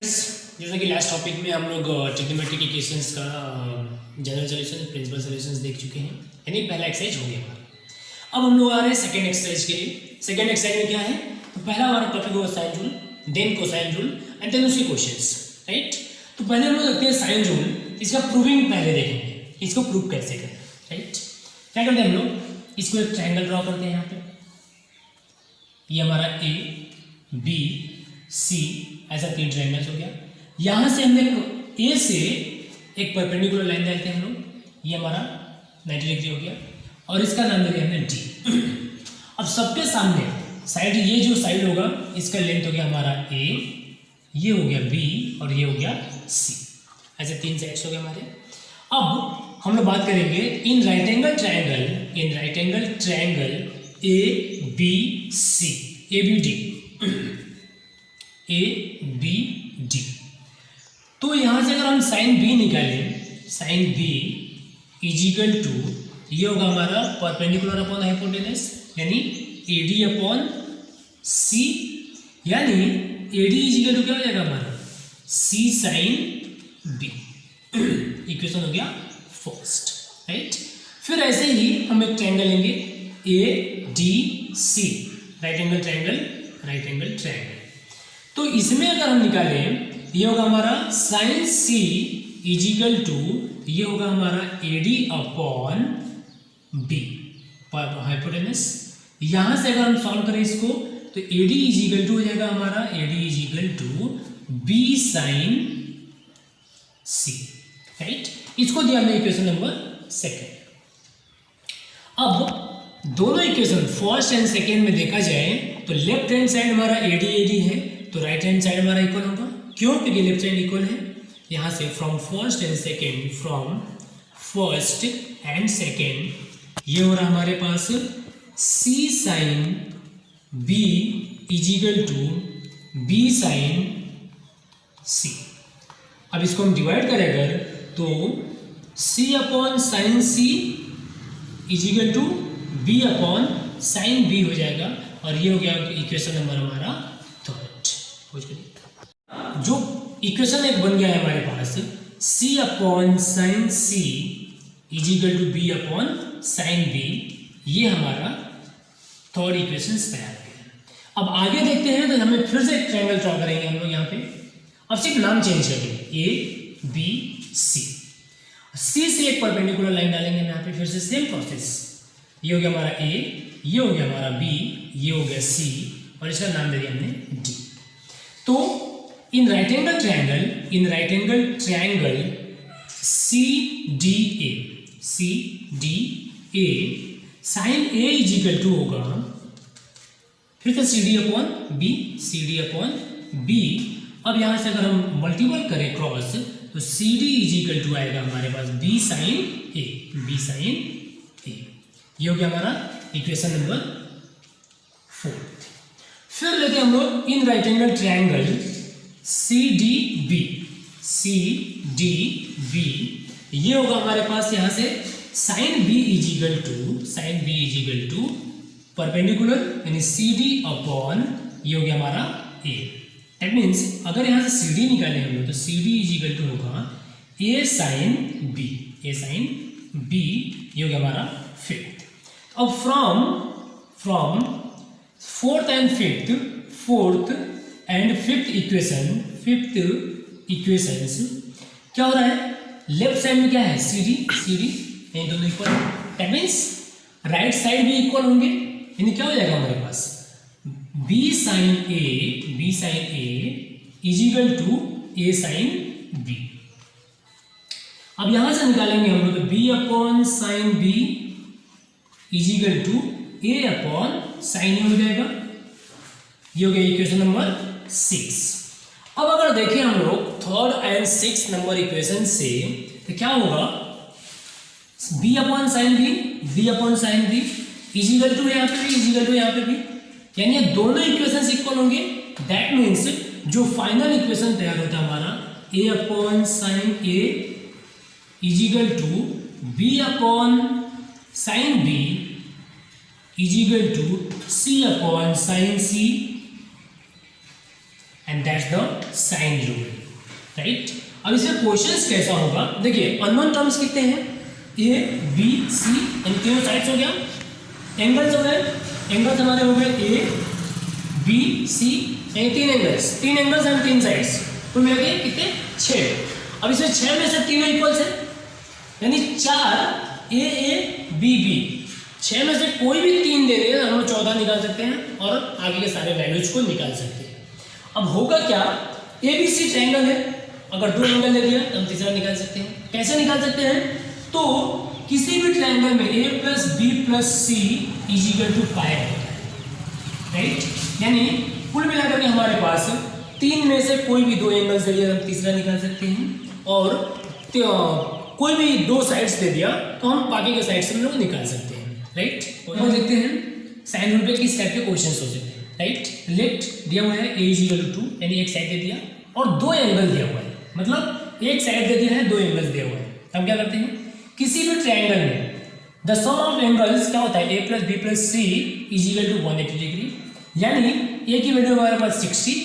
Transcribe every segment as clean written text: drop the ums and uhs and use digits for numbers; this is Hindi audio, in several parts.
जैसा कि लास्ट टॉपिक में हम लोग ट्रिग्नोमेट्री के क्वेश्चंस का जनरल सॉल्यूशन प्रिंसिपल सॉल्यूशंस देख चुके हैं, यानी पहला एक्सरसाइज हो गया हमारा। अब हम लोग आ रहे हैं सेकंड एक्सरसाइज के लिए। सेकंड एक्सरसाइज में क्या है, तो पहला हमारा टॉपिक होगा sine rule, then cosine rule and then उसके क्वेश्चंस, राइट। तो पहले हम लोग देखते हैं साइन रूल, इसका प्रूविंग पहले देखेंगे, इसको प्रूव कैसे करें, राइट। क्या करते हैं हम लोग, इसको एक ट्रायंगल ड्रॉ करते हैं। यहाँ पे ये हमारा ए बी सी ऐसा तीन ट्रायंगल्स हो गया। यहाँ से हम लोग ए से एक परपेंडिकुलर लाइन डालते हैं हम लोग, ये हमारा 90 डिग्री हो गया और इसका नाम दे दिया हमने डी। अब सबके सामने साइड, ये जो साइड होगा इसका लेंथ हो गया हमारा ए, ये हो गया बी और ये हो गया सी, ऐसे तीन साइड्स हो गए हमारे। अब हम लोग बात करेंगे in right angle triangle A B C, A B D, A B D. तो यहां से अगर हम साइन बी निकालें, साइन बी इजिकल टू, ये होगा हमारा परपेंडिकुलर अपॉन हाइपोटेनस, यानी ए डी अपॉन सी, यानी ए डी इजिकल टू क्या हो जाएगा हमारा सी साइन बी। इक्वेशन हो गया फर्स्ट, राइट। फिर ऐसे ही हम एक ट्रायंगल लेंगे A D C, right angle triangle. तो इसमें अगर हम निकालें, ये होगा हमारा साइन सी इजिकल टू, ये होगा हमारा A D upon B hypotenuse. यहां से अगर हम सॉल्व करें इसको, तो ए डी इजिकल टू हो जाएगा हमारा A D is equal to B sine C, right. इसको दिया हमने इक्वेशन नंबर सेकेंड। अब दोनों इक्वेशन फर्स्ट एंड सेकेंड में देखा जाए तो लेफ्ट हैंड साइड हमारा ए डी है, तो राइट हैंड साइड हमारा इक्वल होगा। क्यों? क्योंकि लेफ्ट हैंड इक्वल है। यहां से फ्रॉम फर्स्ट एंड सेकेंड ये हो रहा हमारे पास c sine B is equal to B sine c. अब इसको हम डिवाइड करें अगर, तो c upon sine c equal to b upon sine b हो जाएगा, और ये हो गया इक्वेशन नंबर हमारा थर्ड। जो इक्वेशन एक बन गया है हमारे पास, c upon sine c equal to b upon sine b, ये हमारा थर्ड इक्वेशन तैयार है। अब आगे देखते हैं, तो हमें फिर से एक ट्रायंगल ड्रॉ करेंगे हम लोग यहाँ पे। अब सिर्फ नाम चेंज करेंगे, ए बी सी, सी से एक परपेंडिकुलर लाइन डालेंगे हम यहाँ पे, फिर से सेम प्रोसेस। ये हो गया हमारा ए, ये हो गया हमारा बी, ये हो गया सी, और इसका नाम दे दिया हमने डी। तो in right angle triangle C D A sine A is equal to होगा, फिर से सी डी अपॉन बी। अब यहां से अगर हम मल्टीपल करें क्रॉस, तो सी डी इजिकल टू आएगा हमारे पास बी साइन ए। ये हो गया हमारा इक्वेशन नंबर 4। फिर लेते हैं हम लोग in right angle triangle C D B, ये होगा हमारे पास यहां से sine B is equal to perpendicular, यानी सी डी अपॉन, ये हो गया हमारा ए। दैट मीन्स अगर यहां से सी डी निकालें हम लोग, तो सी डी इजिकल टू होगा ए साइन बी, ये हो गया हमारा फिफ्थ। अब from fourth and fifth equations क्या हो रहा है, लेफ्ट साइड में क्या है सी डी, यानी दोनों इक्वल है। दैट मीन्स राइट साइड भी इक्वल होंगे, यानी क्या हो जाएगा हमारे पास b sine A is equal to a sine b. अब यहां से निकालेंगे हम लोग b upon sine B is equal to a upon sine a हो जाएगा। ये हो गया इक्वेशन नंबर 6। अब अगर देखें हम लोग थर्ड एंड 6 नंबर इक्वेशन से, तो क्या होगा, b upon sine B is equal to यहाँ पे भी, यानी ये दोनों इक्वेशन इक्वल होंगे। दैट मीन्स जो फाइनल इक्वेशन तैयार होता है हमारा a upon sine A is equal to b upon sine B is equal to c upon sine C, and that's the sine rule, right. अब इसमें क्वेश्चंस कैसा होगा, देखिए अननोन टर्म्स कितने हैं, ए बी सी, इन तीनों साइड्स हो गया, एंगल्स हो गए, एंगल्स हमारे हो गए ए बी सी, तीन एंगल्स एंड तीन साइड्स, कुल मिला के कितने 6। अब इसमें 6 में से तीनों इक्वल्स है, यानी 4 ए बी बी, 6 में से कोई भी 3 दे दे हम लोग 14 निकाल सकते हैं और आगे के सारे वैल्यूज को निकाल सकते हैं। अब होगा क्या, ए बी सी ट्रायंगल है, अगर 2 एंगल दे दिया तो हम तीसरा निकाल सकते हैं। कैसे निकाल सकते हैं, तो किसी भी ट्रायंगल में a plus B plus C is equal to pi होता है, राइट। यानी कुल मिलाकर के हमारे पास 3 में से कोई भी 2 एंगल्स दे दिया हम तीसरा निकाल सकते हैं, और कोई भी 2 साइड्स दे दिया तो हम बाकी के साइड से हम लोग निकाल सकते हैं, राइट। तो देखते हैं साइन रूल पे किस टाइप के क्वेश्चंस हो सकते हैं, राइट। लेट दिया हुआ है a इज इक्वल टू 2, यानी एक साइड दे दिया और 2 एंगल दिया हुआ है, मतलब एक साइड दे दिया है 2 एंगल्स दिया हुआ है। हम क्या करते हैं, किसी भी ट्रायंगल में द सम ऑफ एंगल्स क्या होता है, a plus B plus C is equal to 180 degree, यानी a की वैल्यू हमारे पास 60,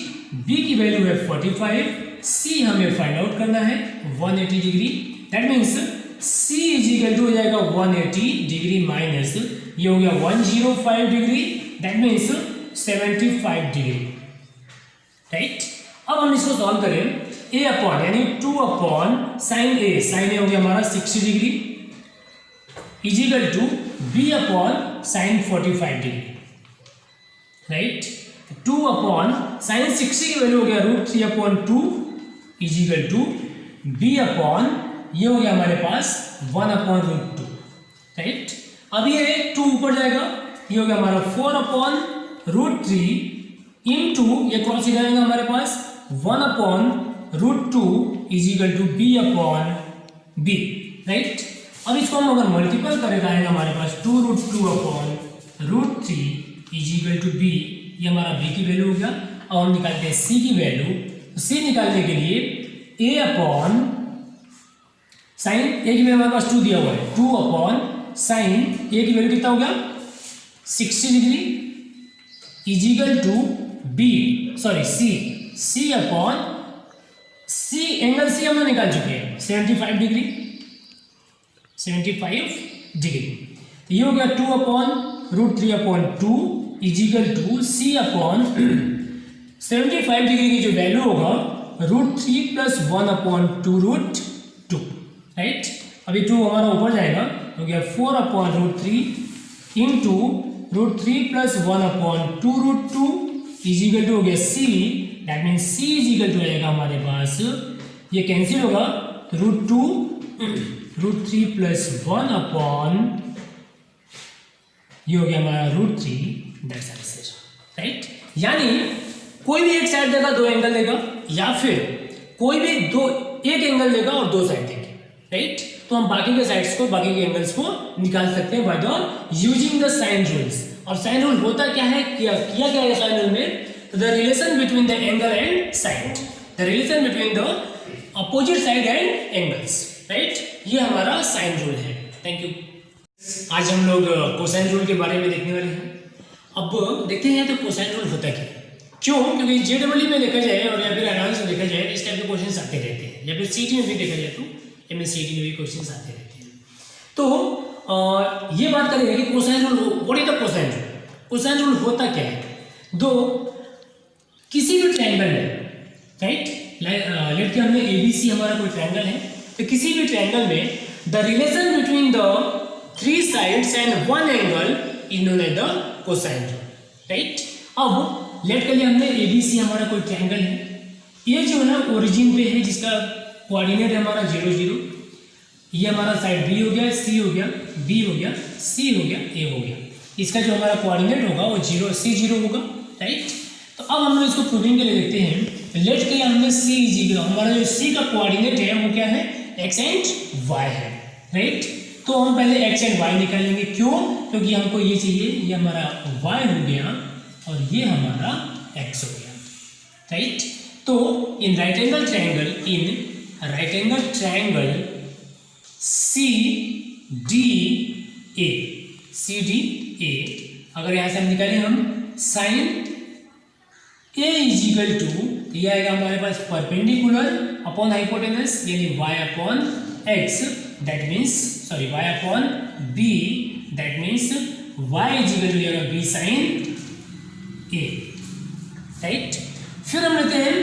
b की वैल्यू है 45, c हमें फाइंड आउट करना है 180 degree. That means c is equal to हो जाएगा 180 डिग्री माइनस ये हो गया 105 degree, that means 75 degree, right. अब हम इसको सॉल्व करें, a अपॉन यानी 2 अपॉन साइन ए हो गया हमारा 60 degree is equal to b upon sine 45 degree, right. 2 upon sine 60 की वैल्यू हो गया √3/2 is equal to b upon ये हो गया हमारे पास 1/√2, राइट। अब ये 2 ऊपर जाएगा, ये हो गया हमारा 4/√3 इंटू ये क्रॉस इधर आएगा हमारे पास 1/√2 is equal to b upon b, right. अब इसको हम अगर मल्टीपल करें आएगा हमारे पास 2√2/√3 इज इक्वल टू b, ये हमारा b की वैल्यू हो गया। और हम निकालते हैं c की वैल्यू, c निकालने के लिए a अपॉन साइन ए की वैल्यू हमारे पास 2 दिया हुआ है, 2 अपॉन साइन ए की वैल्यू कितना हो गया 60 degree is equal to B sorry C upon C, angle C हमने निकाल चुके हैं 75 डिग्री तो ये हो गया 2 upon √3/2 is equal to C upon 75 degree की जो वैल्यू होगा √3 + 1/2√2, राइट। अभी 2 हमारा ऊपर जाएगा, हो गया 4/√3 इंटू √3 + 1/2√2 इज इक्वल टू हो गया c, that means c is equal to आएगा हमारे पास, ये कैंसिल होगा √2 √3 + 1/, ये हो गया हमारा √3, दैट्स आंसर, राइट। यानी कोई भी एक साइड देगा 2 एंगल देगा, या फिर कोई भी एक एंगल देगा और 2 साइड देंगे, राइट। तो हम बाकी के साइड्स को, बाकी के एंगल्स को निकाल सकते हैं by the using the sine rules. और साइन रूल होता क्या है, किया क्या है साइन रूल में, the relation between the angle and side, the relation between the opposite side and angles, right. ये हमारा साइन रूल है। Thank you. आज हम लोग कोसाइन रूल के बारे में देखने वाले हैं। अब देखते हैं तो कोसाइन रूल होता क्या है, क्यों, क्योंकि जेडब्ल्यू में देखा जाए और या फिर एडवांस में देखा जाए इस टाइप के क्वेश्चन आते रहते हैं, या फिर सीटी में भी देखा जाए तो MSCT में भी क्वेश्चन आते रहते हैं। तो ये बात करेंगे कि cosine rule, what is the cosine rule. Cosine rule होता क्या है, दो किसी भी ट्रायंगल में, राइट, लेट के हमने ABC हमारा कोई ट्रायंगल है, तो किसी भी ट्रायंगल में the relation between the 3 sides and 1 angle is known as the cosine rule, right. अब लेट के लिए हमने ABC हमारा कोई ट्रायंगल है, ये जो है ओरिजिन पे है, जिसका कोऑर्डिनेट है हमारा 0 0, ये हमारा साइड B हो गया, C हो गया, B हो गया, C हो गया, A हो गया, इसका जो हमारा कोऑर्डिनेट होगा वो 0 C0 होगा, राइट। तो अब हम लोग इसको प्रूविंग के लिए देखते हैं। लेट के लिए हमने C हमारा जो C का कोऑर्डिनेट है वो क्या है, x एंड y है, राइट। तो हम पहले x एंड y निकालेंगे, क्यों, क्योंकि हमको ये चाहिए, ये हमारा y हो गया और ये हमारा x हो गया, राइट। तो in right angle triangle CDA, अगर यहाँ से हम निकालें हम sine A is equal to ये आएगा हमारे पास परपेंडिकुलर अपॉन हाइपोटेनस यानी y upon x, that means sorry y upon b, that means y is equal to जाएगा b साइन a, राइट। फिर हम लेते हैं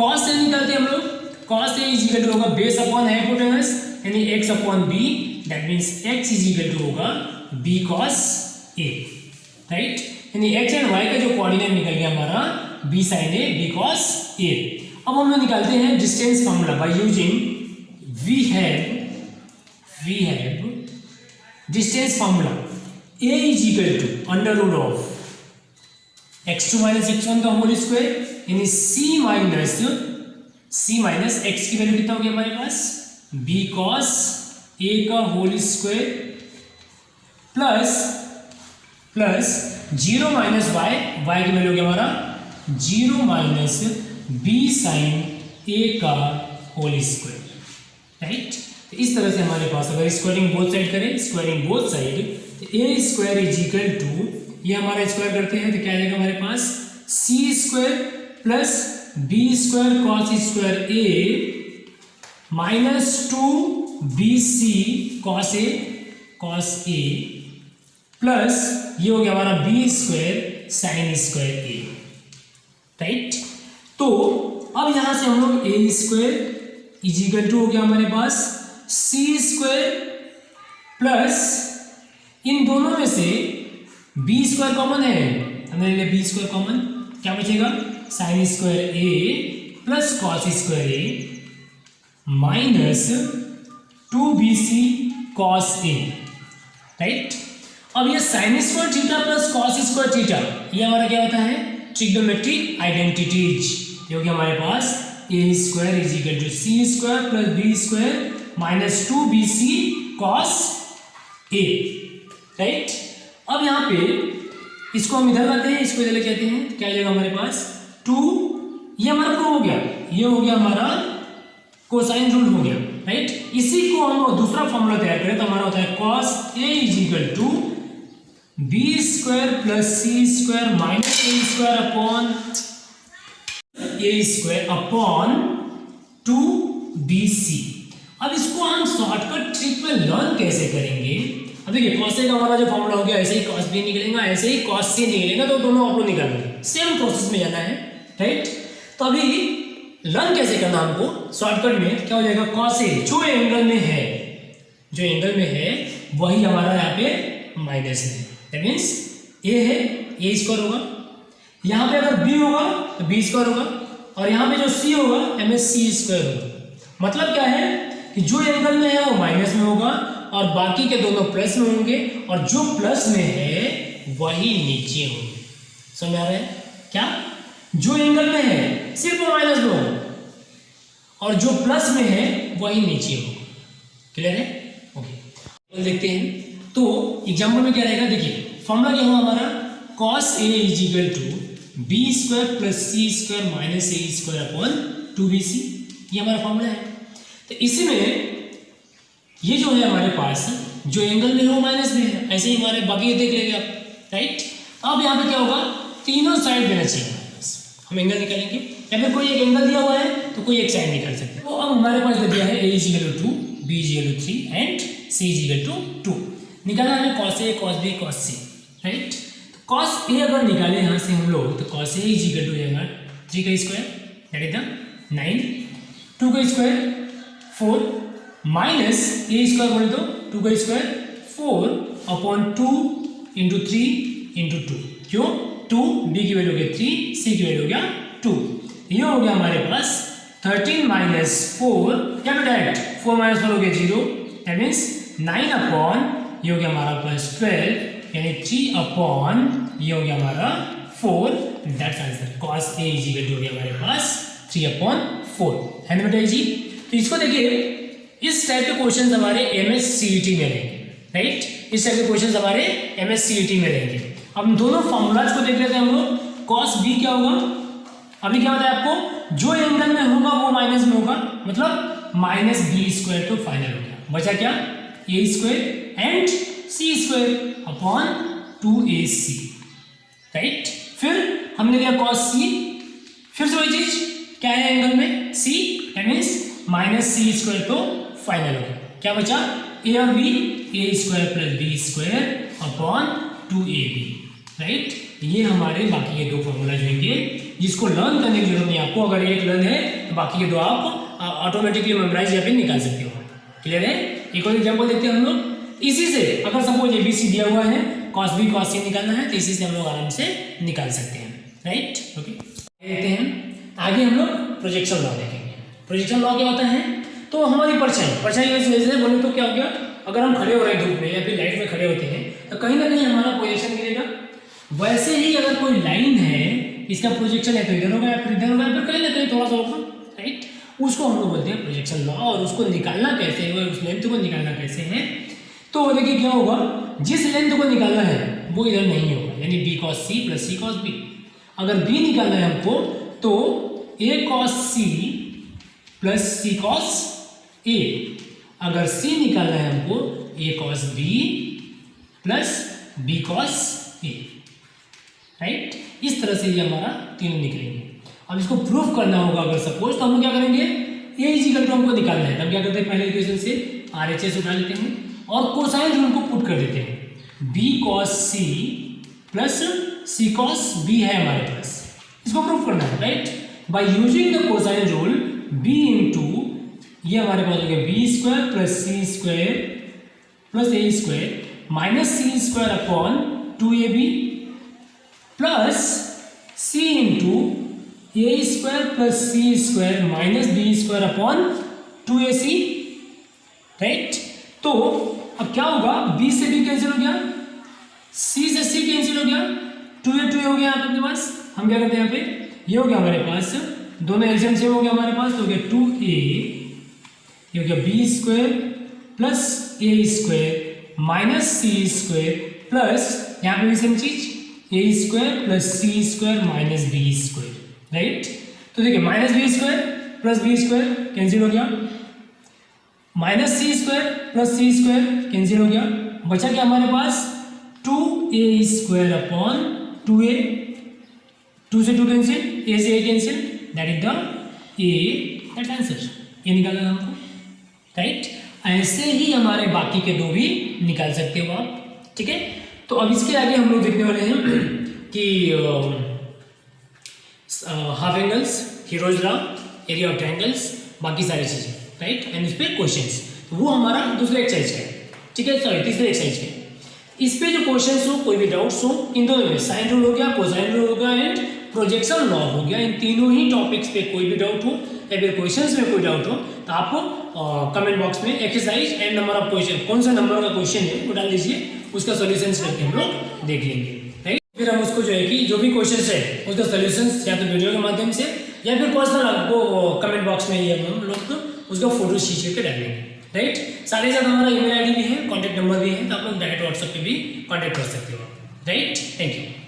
cos a निकालते हैं हम लोग। cos a is equal to होगा बेस अपॉन हाइपोटेनस यानी x upon b, that means x is equal to होगा b cos a, राइट। यानी x एंड y का जो कोऑर्डिनेट निकल गया हमारा b sin a b cos a। अब हम लोग निकालते हैं distance formula by using we have distance formula a is equal to under root of x2 minus x1 का होल स्क्वायर यानी c माइनस x की वैल्यू कितना हो गया हमारे पास b cos a का whole square plus 0 minus y की वैल्यू हो गया हमारा 0 माइनस b साइन a का होल स्क्वायर, राइट। तो इस तरह से हमारे पास अगर स्क्वायरिंग बोथ साइड करें, स्क्वायरिंग बोथ साइड, तो a square is equal to ये हमारा स्क्वायर करते हैं तो क्या आएगा हमारे पास c square plus b square cos square a minus 2bc cos a plus ये हो गया हमारा b square sine square a, right. तो अब यहां से हम लोग a square is equal to हो गया हमारे पास c स्क्वायर प्लस इन दोनों में से b स्क्वायर कॉमन है, हमने ले लिया b स्क्वायर कॉमन, क्या बचेगा sign square a plus cos square a minus 2bc cos a, right. अब ये sine square theta plus cos square theta ये हमारा क्या होता है ट्रिग्नोमेट्रिक आइडेंटिटीज। ये हो गया हमारे पास a square is equal to c square plus b square minus 2bc cos a, right. अब यहाँ पे इसको हम इधर लाते हैं, इसको इधर ले कहते हैं, क्या जाएगा हमारे पास 2, ये हमारा प्रो हो गया, ये हो गया हमारा कोसाइन रूल हो गया, राइट। इसी को हम दूसरा फॉर्मूला तैयार करें तो हमारा होता है cos a is equal to b square plus c square minus a square upon 2bc। अब इसको हम शॉर्टकट ट्रिक में लर्न कैसे करेंगे। अब देखिए cos a का हमारा जो फॉर्मूला हो गया ऐसे ही cos b निकलेगा, ऐसे ही cos c निकलेगा, तो दोनों आप लोग निकालेंगे, सेम प्रोसेस में जाना है, राइट। तो अभी लर्न कैसे करना हमको शॉर्टकट में क्या हो जाएगा cos a जो एंगल में है वही हमारा यहाँ पे माइनस है, दैट मीन्स a है a स्क्वायर होगा, यहाँ पे अगर b होगा तो b स्क्वायर होगा और यहाँ पे जो c होगा हमें c स्क्वायर होगा। मतलब क्या है कि जो एंगल में है वो माइनस में होगा और बाकी के दोनों प्लस में होंगे और जो प्लस में है वही नीचे होंगे। समझ आ रहा है क्या, जो एंगल में है सिर्फ वो माइनस में होगा और जो प्लस में है वही नीचे होगा। क्लियर है, ओके। देखते हैं तो एग्जाम्पल में क्या रहेगा, देखिए फॉर्मूला क्या हुआ हमारा cos a is equal to b square plus c square minus a square upon 2bc, ये हमारा फॉर्मूला है। तो इसी में ये जो है हमारे पास जो एंगल में है वो माइनस में है, ऐसे ही हमारे बाकी देख लेंगे आप, राइट। अब यहाँ पे क्या होगा तीनों साइड देना चाहिए, हम एंगल निकालेंगे या फिर कोई एक एंगल दिया हुआ है तो कोई एक साइड निकाल सकते हैं। तो अब हमारे पास दे दिया है a is equal to 2, b is equal to 3 and c is equal to 2। निकालना है cos a cos b cos c, right. तो cos a अगर निकाले यहाँ से हम लोग तो cos a is equal to जाएगा 3 का स्क्वायर दैट इज द 9, 2 का स्क्वायर 4 माइनस a स्क्वायर बोले तो 2 का स्क्वायर 4 अपॉन 2 इंटू 3 इंटू 2, क्यों 2 b की वैल्यू हो गया 3 c की वैल्यू हो गया 2, ये हो गया हमारे पास 13 माइनस 4 क्या डायरेक्ट 4 माइनस 4 हो गया 0, दैट मीन्स 9 अपॉन ये हो गया हमारा प्लस 12 यानी 3 अपॉन ये हो गया हमारा 4, that's answer. cos a is equal to हो गया हमारे पास 3 अपॉन 4, है ना बेटा जी। तो इसको देखिए इस टाइप के क्वेश्चन हमारे MSCET में रहेंगे, राइट। इस टाइप के क्वेश्चन हमारे MSCET में रहेंगे। अब दोनों फॉर्मूलाज को देख लेते हैं हम लोग। cos b क्या होगा, अभी क्या बताया आपको, जो एंगल में होगा वो माइनस में होगा, मतलब माइनस b स्क्वायर तो फाइनल हो गया, बचा क्या a square and c square upon 2ac, right. फिर हमने लिया cos c फिर से वही चीज क्या है एंगल में c, that means minus C square तो फाइनल हो गया। क्या बचा ए और b, a square plus B square upon 2ab, right. ये हमारे बाकी के दो फॉर्मूला जो होंगे जिसको लर्न करने की जरूरत नहीं आपको, अगर एक लर्न है तो बाकी के दो आप ऑटोमेटिकली मेमोराइज या फिर निकाल सकते हो। क्लियर है। एक और एग्जांपल देखते हैं हम लोग इसी से, अगर सपोज एबीसी दिया हुआ है, कॉस बी कॉस सी निकालना है तो इसी से हम लोग आराम से निकाल सकते हैं, राइट। ओके, देखते हैं आगे हम लोग प्रोजेक्शन लॉ देखेंगे। प्रोजेक्शन लॉ क्या होता है, तो हमारी परछाई वैसे बोले तो क्या हो गया, अगर हम खड़े हो रहे हैं धूप में या फिर लाइट में खड़े होते हैं तो कहीं ना कहीं हमारा प्रोजेक्शन गिरेगा। वैसे ही अगर कोई लाइन है इसका प्रोजेक्शन है तो इधर होगा या फिर इधर होगा, फिर कहीं ना कहीं थोड़ा सा होगा, राइट। उसको हम लोग बोलते हैं प्रोजेक्शन लॉ। और उसको निकालना कैसे है, उस लेंथ को निकालना कैसे है, तो देखिए क्या होगा, जिस लेंथ को निकालना है वो इधर नहीं होगा, यानी b cos c plus c cos b. अगर बी निकालना है हमको तो a cos c plus c cos a. अगर सी निकालना है हमको a cos b plus b cos a, right. इस तरह से ये हमारा तीनों निकलेंगे। अब इसको प्रूफ करना होगा अगर सपोज, तो हम लोग क्या करेंगे, ए इक्वल टू हमको निकालना है, तब क्या करते हैं, पहले इक्वेशन से RHS उठा लेते हैं और कोसाइन रूल को पुट कर देते हैं। B cos c plus c cos b है हमारे पास, इसको प्रूफ करना है, right. By using the cosine rule b into ये हमारे पास हो गया b square plus C square plus a square minus C square upon 2ab plus c into a square plus C square minus B square upon 2ac, right. तो अब क्या होगा, b से b कैंसिल हो गया, c से c कैंसिल हो गया, 2a हो गया आपके पास। हम क्या करते हैं यहाँ पे, ये हो गया हमारे पास, दोनों एलसीएम सेम हो गया हमारे पास, तो हो गया 2a, ये हो गया b square plus a square minus c square plus यहाँ पे भी सेम चीज a square plus c square minus b square, right. तो देखिए minus B square plus B square cancel हो गया, माइनस सी स्क्वायर प्लस सी स्क्वायर कैंसिल हो गया, बचा क्या हमारे पास 2a स्क्वायर अपॉन 2a, 2 से 2 कैंसिल, a से a cancel, that is the a that answer. ये निकालना हमको, राइट। ऐसे ही हमारे बाकी के दो भी निकाल सकते हो आप, ठीक है। तो अब इसके आगे हम लोग देखने वाले हैं कि half angles, heroes law, area of triangles, बाकी सारी चीजें, राइट। एंड इस पे क्वेश्चंस, वो हमारा दूसरे एक्सरसाइज का है, ठीक है, सॉरी तीसरे एक्सरसाइज का। इस पे जो क्वेश्चंस हो, कोई भी डाउट्स हो, इन दोनों में साइन रूल हो गया, कोसाइन रूल हो गया एंड प्रोजेक्शन लॉ हो गया, इन तीनों ही टॉपिक्स पे कोई भी डाउट हो या फिर क्वेश्चंस में कोई डाउट हो तो आप कमेंट बॉक्स में exercise and number of question, कौन सा नंबर का क्वेश्चन है वो डाल दीजिए, उसका सोल्यूशन करके हम लोग देख लेंगे, राइट। फिर हम उसको जो है कि जो भी क्वेश्चन है उसका सोल्यूशन या तो वीडियो के माध्यम से या फिर पर्सनल आपको कमेंट बॉक्स में ये हम लोग उसका फोटो खींच करके डालेंगे, राइट। साथ ही साथ हमारा ईमेल आईडी भी है, कॉन्टैक्ट नंबर भी है, तो आप लोग डायरेक्ट व्हाट्सएप पे भी कॉन्टैक्ट कर सकते हो, राइट। Thank you.